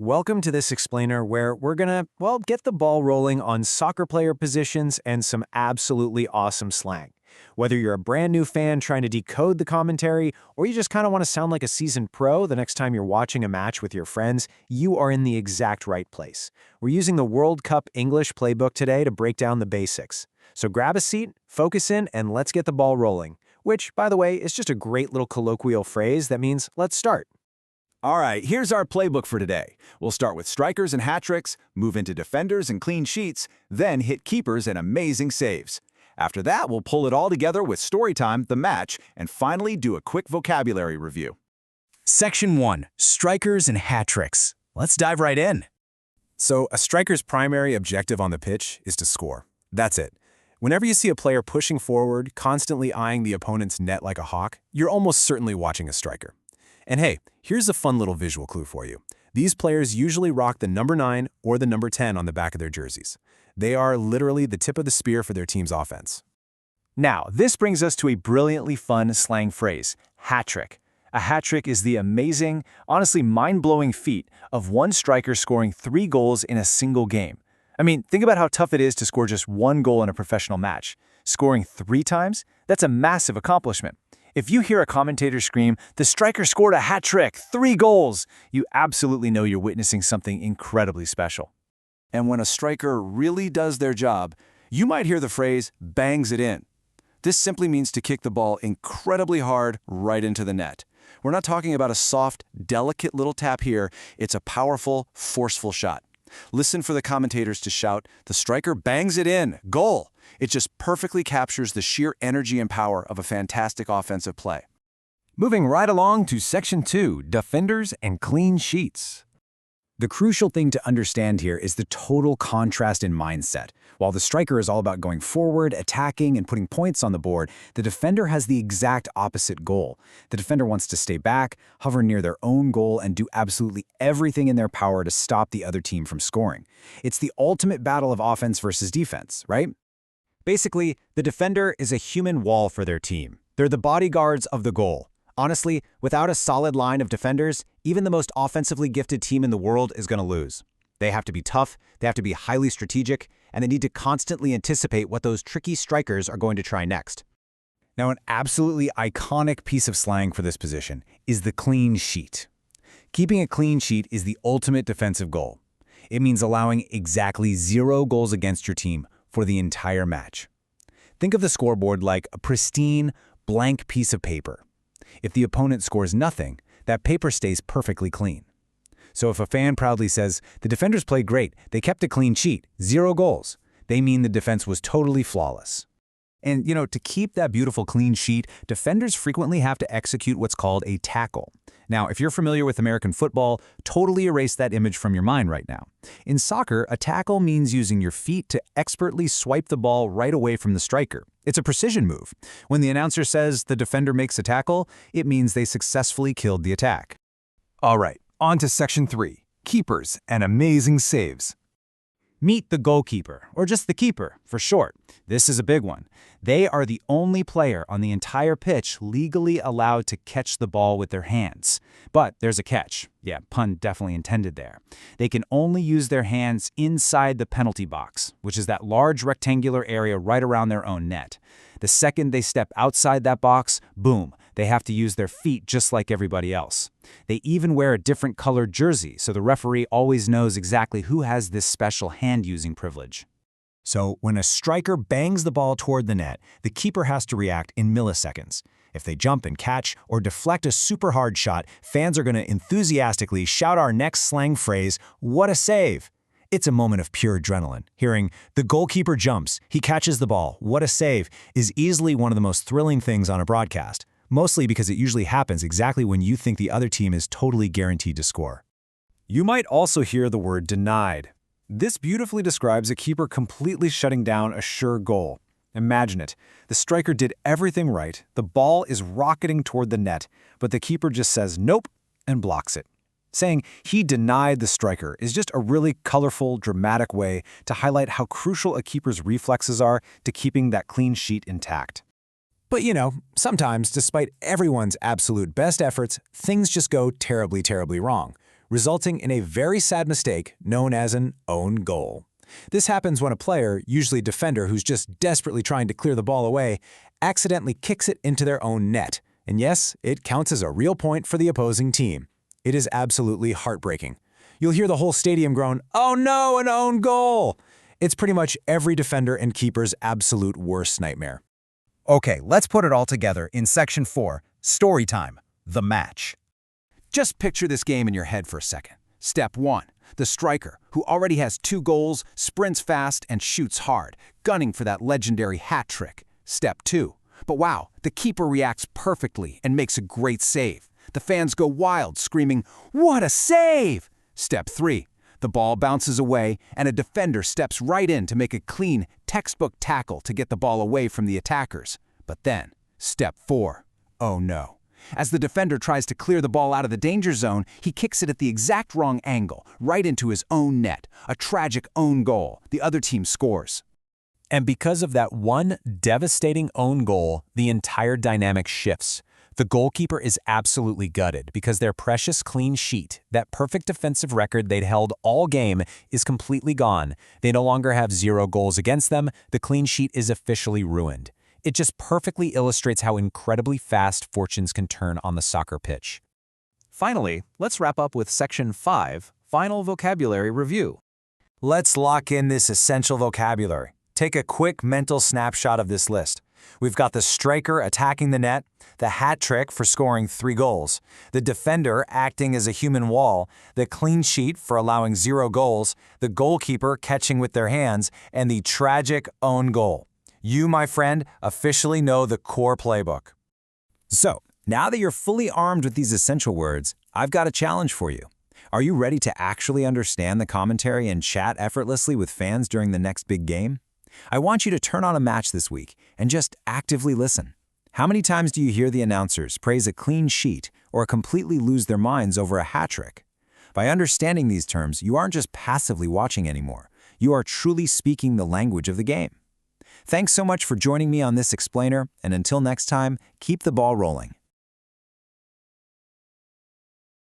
Welcome to this explainer where we're gonna, get the ball rolling on soccer player positions and some absolutely awesome slang. Whether you're a brand new fan trying to decode the commentary, or you just kind of want to sound like a seasoned pro the next time you're watching a match with your friends, you are in the exact right place. We're using the World Cup English playbook today to break down the basics. So grab a seat, focus in, and let's get the ball rolling. Which, by the way, is just a great little colloquial phrase that means let's start. All right, here's our playbook for today. We'll start with strikers and hat tricks, move into defenders and clean sheets, then hit keepers and amazing saves. After that, we'll pull it all together with story time, the match, and finally do a quick vocabulary review. Section 1. Strikers and hat tricks. Let's dive right in. So, a striker's primary objective on the pitch is to score. That's it. Whenever you see a player pushing forward, constantly eyeing the opponent's net like a hawk, you're almost certainly watching a striker. And hey, here's a fun little visual clue for you. These players usually rock the number 9 or the number 10 on the back of their jerseys. They are literally the tip of the spear for their team's offense. Now, this brings us to a brilliantly fun slang phrase, hat trick. A hat trick is the amazing, honestly mind-blowing feat of one striker scoring 3 goals in a single game. I mean, think about how tough it is to score just 1 goal in a professional match. Scoring 3 times? That's a massive accomplishment. If you hear a commentator scream, "The striker scored a hat trick, 3 goals," you absolutely know you're witnessing something incredibly special. And when a striker really does their job, you might hear the phrase, bangs it in. This simply means to kick the ball incredibly hard right into the net. We're not talking about a soft, delicate little tap here. It's a powerful, forceful shot. Listen for the commentators to shout, "The striker bangs it in, goal." It just perfectly captures the sheer energy and power of a fantastic offensive play. Moving right along to Section 2, defenders and clean sheets. The crucial thing to understand here is the total contrast in mindset. While the striker is all about going forward, attacking, and putting points on the board, the defender has the exact opposite goal. The defender wants to stay back, hover near their own goal, and do absolutely everything in their power to stop the other team from scoring. It's the ultimate battle of offense versus defense, right? Basically, the defender is a human wall for their team. They're the bodyguards of the goal. Honestly, without a solid line of defenders, even the most offensively gifted team in the world is going to lose. They have to be tough, they have to be highly strategic, and they need to constantly anticipate what those tricky strikers are going to try next. Now, an absolutely iconic piece of slang for this position is the clean sheet. Keeping a clean sheet is the ultimate defensive goal. It means allowing exactly 0 goals against your team for the entire match. Think of the scoreboard like a pristine, blank piece of paper. If the opponent scores nothing, that paper stays perfectly clean. So if a fan proudly says, "The defenders played great, they kept a clean sheet, 0 goals," they mean the defense was totally flawless. And, to keep that beautiful clean sheet, defenders frequently have to execute what's called a tackle. Now, if you're familiar with American football, totally erase that image from your mind right now. In soccer, a tackle means using your feet to expertly swipe the ball right away from the striker. It's a precision move. When the announcer says the defender makes a tackle, it means they successfully killed the attack. All right, on to Section 3, keepers and amazing saves. Meet the goalkeeper, or just the keeper, for short. This is a big one. They are the only player on the entire pitch legally allowed to catch the ball with their hands. But there's a catch. Yeah, pun definitely intended there. They can only use their hands inside the penalty box, which is that large rectangular area right around their own net. The second they step outside that box, boom, they have to use their feet just like everybody else. They even wear a different colored jersey, so the referee always knows exactly who has this special hand-using privilege. So when a striker bangs the ball toward the net, the keeper has to react in milliseconds. If they jump and catch or deflect a super hard shot, fans are going to enthusiastically shout our next slang phrase, "What a save!" It's a moment of pure adrenaline. Hearing, "The goalkeeper jumps, he catches the ball, what a save," is easily one of the most thrilling things on a broadcast, mostly because it usually happens exactly when you think the other team is totally guaranteed to score. You might also hear the word denied. This beautifully describes a keeper completely shutting down a sure goal. Imagine it. The striker did everything right, the ball is rocketing toward the net, but the keeper just says nope and blocks it. Saying he denied the striker is just a really colorful, dramatic way to highlight how crucial a keeper's reflexes are to keeping that clean sheet intact. But sometimes, despite everyone's absolute best efforts, things just go terribly, terribly wrong. resulting in a very sad mistake known as an own goal. This happens when a player, usually a defender who's just desperately trying to clear the ball away, accidentally kicks it into their own net. And yes, it counts as a real point for the opposing team. It is absolutely heartbreaking. You'll hear the whole stadium groan, "Oh no, an own goal!" It's pretty much every defender and keeper's absolute worst nightmare. Okay, let's put it all together in Section 4, Story Time, the match. Just picture this game in your head for a second. Step 1. The striker, who already has 2 goals, sprints fast and shoots hard, gunning for that legendary hat trick. Step 2. But wow, the keeper reacts perfectly and makes a great save. The fans go wild, screaming, "What a save!" Step 3. The ball bounces away, and a defender steps right in to make a clean, textbook tackle to get the ball away from the attackers. But then, Step 4. Oh no. As the defender tries to clear the ball out of the danger zone, he kicks it at the exact wrong angle, right into his own net. A tragic own goal. The other team scores. And because of that one devastating own goal, the entire dynamic shifts. The goalkeeper is absolutely gutted because their precious clean sheet, that perfect defensive record they'd held all game, is completely gone. They no longer have 0 goals against them. The clean sheet is officially ruined. It just perfectly illustrates how incredibly fast fortunes can turn on the soccer pitch. Finally, let's wrap up with Section 5, Final Vocabulary Review. Let's lock in this essential vocabulary. Take a quick mental snapshot of this list. We've got the striker attacking the net, the hat trick for scoring 3 goals, the defender acting as a human wall, the clean sheet for allowing 0 goals, the goalkeeper catching with their hands, and the tragic own goal. You, my friend, officially know the core playbook. So, now that you're fully armed with these essential words, I've got a challenge for you. Are you ready to actually understand the commentary and chat effortlessly with fans during the next big game? I want you to turn on a match this week and just actively listen. How many times do you hear the announcers praise a clean sheet or completely lose their minds over a hat trick? By understanding these terms, you aren't just passively watching anymore. You are truly speaking the language of the game. Thanks so much for joining me on this explainer, and until next time, keep the ball rolling.